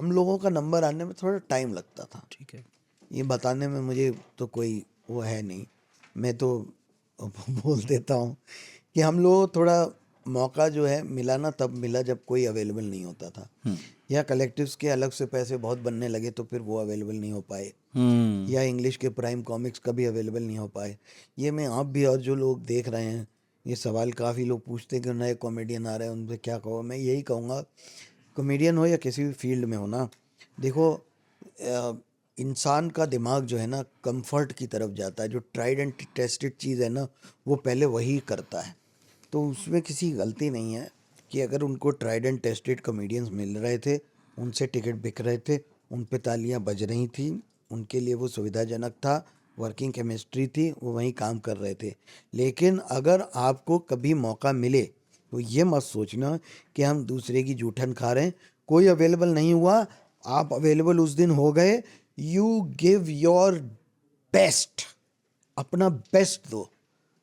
हम लोगों का नंबर आने में थोड़ा टाइम लगता था। ठीक है। ये बताने में मुझे तो कोई वो है नहीं, मैं तो बोल देता हूँ कि हम लोग थोड़ा मौका जो है मिला ना तब मिला जब कोई अवेलेबल नहीं होता था, या कलेक्टिव्स के अलग से पैसे बहुत बनने लगे तो फिर वो अवेलेबल नहीं हो पाए, या इंग्लिश के प्राइम कॉमिक्स कभी अवेलेबल नहीं हो पाए। ये मैं आप भी और जो लोग देख रहे हैं, ये सवाल काफ़ी लोग पूछते हैं कि नए कॉमेडियन आ रहे हैं उनसे क्या कहो। मैं यही कहूँगा, कॉमेडियन हो या किसी भी फील्ड में हो ना, देखो इंसान का दिमाग जो है ना कंफर्ट की तरफ जाता है। जो ट्राइड एंड टेस्टेड चीज़ है ना वो पहले वही करता है। तो उसमें किसी गलती नहीं है कि अगर उनको ट्राइड एंड टेस्टेड कॉमेडियंस मिल रहे थे, उनसे टिकट बिक रहे थे, उन पे तालियां बज रही थी, उनके लिए वो सुविधाजनक था, वर्किंग केमिस्ट्री थी, वो वहीं काम कर रहे थे। लेकिन अगर आपको कभी मौका मिले तो ये मत सोचना कि हम दूसरे की जूठन खा रहे हैं। कोई अवेलेबल नहीं हुआ, आप अवेलेबल उस दिन हो गए, यू गिव योर बेस्ट, अपना बेस्ट दो।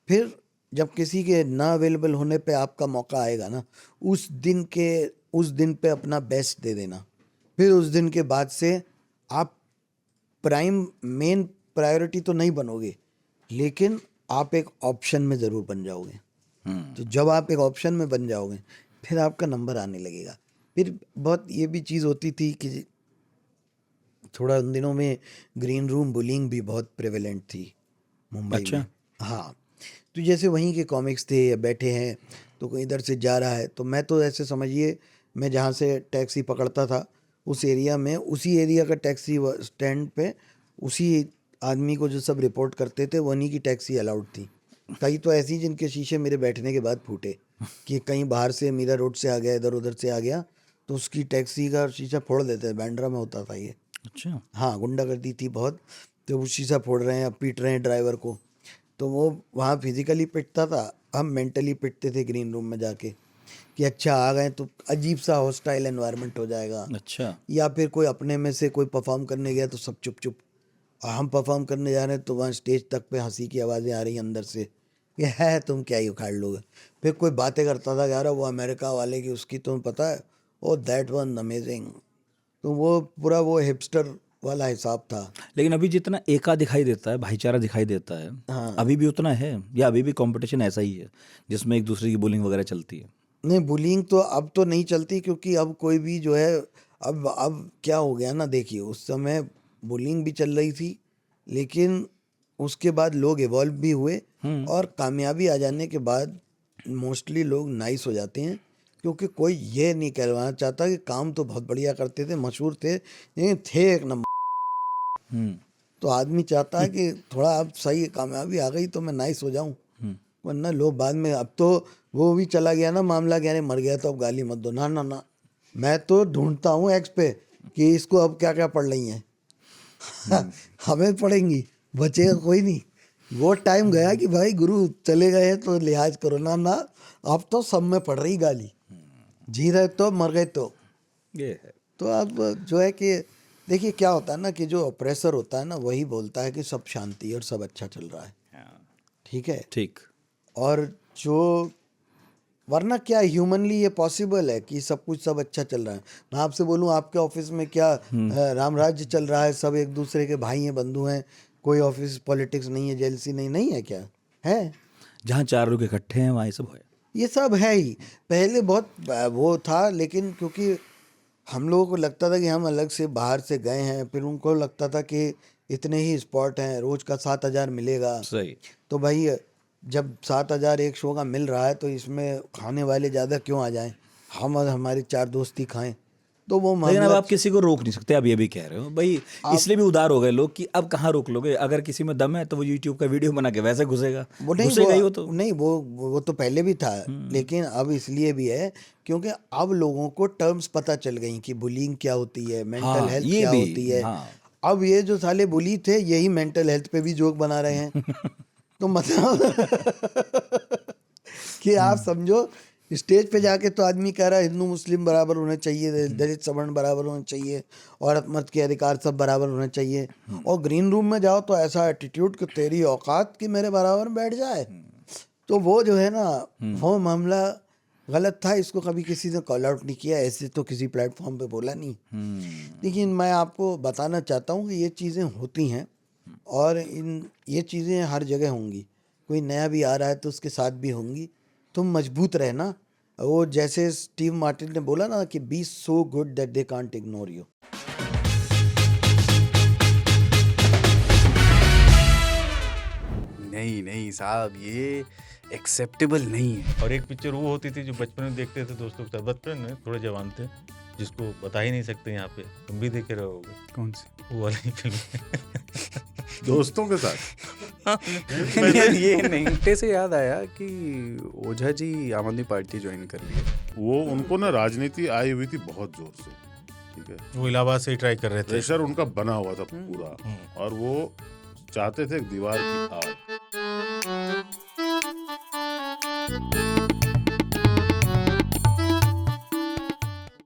फिर जब किसी के ना अवेलेबल होने पे आपका मौका आएगा ना, उस दिन पे अपना बेस्ट दे देना। फिर उस दिन के बाद से आप मेन प्रायोरिटी तो नहीं बनोगे, लेकिन आप एक ऑप्शन में ज़रूर बन जाओगे। तो जब आप एक ऑप्शन में बन जाओगे फिर आपका नंबर आने लगेगा। फिर बहुत ये भी चीज़ होती थी कि थोड़ा उन दिनों में ग्रीन रूम बुलिंग भी बहुत प्रेवेलेंट थी मुंबई अच्छा। में। हाँ, तो जैसे वहीं के कॉमिक्स थे या बैठे हैं तो कोई इधर से जा रहा है, तो मैं तो ऐसे समझिए, मैं जहाँ से टैक्सी पकड़ता था उस एरिया में, उसी एरिया का टैक्सी स्टैंड पे उसी आदमी को जो सब रिपोर्ट करते थे वहीं की टैक्सी अलाउड थी। कई तो ऐसी जिनके शीशे मेरे बैठने के बाद फूटे कि कहीं बाहर से मीरा रोड से आ गया, इधर उधर से आ गया, तो उसकी टैक्सी का शीशा फोड़ देते। बांद्रा में होता था ये। अच्छा। हाँ, गुंडागर्दी थी बहुत, तो वो शीशा फोड़ रहे हैं, पीट रहे हैं ड्राइवर को। तो वो वहाँ फिजिकली पिटता था, हम मेंटली पिटते थे ग्रीन रूम में जाके कि अच्छा आ गए तो अजीब सा हॉस्टाइल एनवायरनमेंट हो जाएगा। अच्छा। या फिर कोई अपने में से कोई परफॉर्म करने गया तो सब चुप चुप, और हम परफॉर्म करने जा रहे हैं तो वहाँ स्टेज तक पे हंसी की आवाज़ें आ रही हैं अंदर से कि है तुम क्या ही उखाड़ लोगे। फिर कोई बातें करता था यार वो अमेरिका वाले की, उसकी तुम्हें पता है, ओ दैट वन अमेजिंग। तो वो पूरा वो हिपस्टर वाला हिसाब था। लेकिन अभी जितना एका दिखाई देता है, भाईचारा दिखाई देता है, हाँ, अभी भी उतना है या अभी भी कंपटीशन ऐसा ही है जिसमें एक दूसरे की बुलिंग वगैरह चलती है? नहीं, बुलिंग तो अब तो नहीं चलती, क्योंकि अब कोई भी जो है, अब क्या हो गया ना, देखिए उस समय बुलिंग भी चल रही थी, लेकिन उसके बाद लोग इवॉल्व भी हुए, और कामयाबी आ जाने के बाद मोस्टली लोग नाइस हो जाते हैं। क्योंकि कोई ये नहीं कहना चाहता कि काम तो बहुत बढ़िया करते थे, मशहूर थे, लेकिन थे एक नंबर। तो आदमी चाहता है कि थोड़ा अब सही कामयाबी आ गई तो मैं नाइस हो जाऊं, वरना लोग बाद में, अब तो वो भी चला गया ना मामला, कहने मर गया तो अब गाली मत दो। ना ना ना, मैं तो ढूंढता हूँ एक्स पे कि इसको अब क्या क्या पढ़ रही हैं। हमें पढ़ेंगी, बचेगा कोई नहीं। वो टाइम गया कि भाई गुरु चले गए हैं तो लिहाज करो। ना ना, अब तो सब में पड़ रही गाली, जी रहे तो मर गए तो। ये है। तो अब जो है कि देखिए क्या होता है ना कि जो ऑप्रेसर होता है ना वही बोलता है कि सब शांति और सब अच्छा चल रहा है, ठीक है। ठीक। और जो, वरना क्या ह्यूमनली ये पॉसिबल है कि सब कुछ सब अच्छा चल रहा है? मैं आपसे बोलूं आपके ऑफिस में क्या राम राज्य चल रहा है, सब एक दूसरे के भाई हैं, बंधु हैं, कोई ऑफिस पॉलिटिक्स नहीं है, जेलसी नहीं, नहीं है क्या? है, जहाँ चार लोग इकट्ठे हैं वहाँ ये सब है। ये सब है ही। पहले बहुत वो था, लेकिन क्योंकि हम लोगों को लगता था कि हम अलग से बाहर से गए हैं, फिर उनको लगता था कि इतने ही स्पॉट हैं, रोज का 7,000 मिलेगा। सही। तो भाई जब 7,000 एक शो का मिल रहा है तो इसमें खाने वाले ज़्यादा क्यों आ जाएं, हम और हमारे चार दोस्त ही खाएं। तो वो लेकिन अब मामला, आप किसी को रोक नहीं सकते, आप ये भी कह रहे हो भाई। आप, इसलिए भी उदार हो गए लोग कि अब कहाँ रोक लोगे। अगर किसी में दम है तो वो यूट्यूब का वीडियो बना के वैसे घुसेगा, वो नहीं, घुसेगा ही वो तो। वो तो पहले भी था, लेकिन अब इसलिए भी है क्योंकि अब लोगों को टर्म्स पता चल गई कि बुलिंग क्या होती है, मेंटल हाँ हेल्थ ये क्या भी। होती है। हाँ। अब ये जो साले बुली थे यही मेंटल हेल्थ पे भी जोक बना रहे हैं। तो मतलब कि आप समझो, स्टेज पे जाके तो आदमी कह रहा है हिंदू मुस्लिम बराबर होने चाहिए, दलित सवर्ण बराबर होने चाहिए, औरत मर्द के अधिकार सब बराबर होने चाहिए, और ग्रीन रूम में जाओ तो ऐसा एटीट्यूड कि तेरी औकात कि मेरे बराबर में बैठ जाए। तो वो जो है ना, वो मामला गलत था, इसको कभी किसी ने कॉल आउट नहीं किया, ऐसे तो किसी प्लेटफॉर्म पे बोला नहीं। लेकिन मैं आपको बताना चाहता हूँ कि ये चीज़ें होती हैं और ये चीज़ें हर जगह होंगी। कोई नया भी आ रहा है तो उसके साथ भी होंगी। तुम मजबूत रहना। वो जैसे स्टीव मार्टिन ने बोला ना कि be so good that they can't ignore you. नहीं नहीं साहब, ये एक्सेप्टेबल नहीं है। और एक पिक्चर वो होती थी जो बचपन में देखते थे दोस्तों के साथ, बचपन में थोड़े जवान थे, जिसको बता ही नहीं सकते यहाँ पे, तुम भी देखे रहोगे, कौन सी? वो वाली फिल्म। दोस्तों के साथ। यार ये नहीं, घंटे से याद आया कि ओझा जी आम आदमी पार्टी ज्वाइन कर ली है। वो उनको ना राजनीति आई हुई थी बहुत जोर से, ठीक है, वो इलाहाबाद से ही ट्राई कर रहे थे। प्रेशर उनका बना हुआ था पूरा, और वो चाहते थे एक दीवार की आग।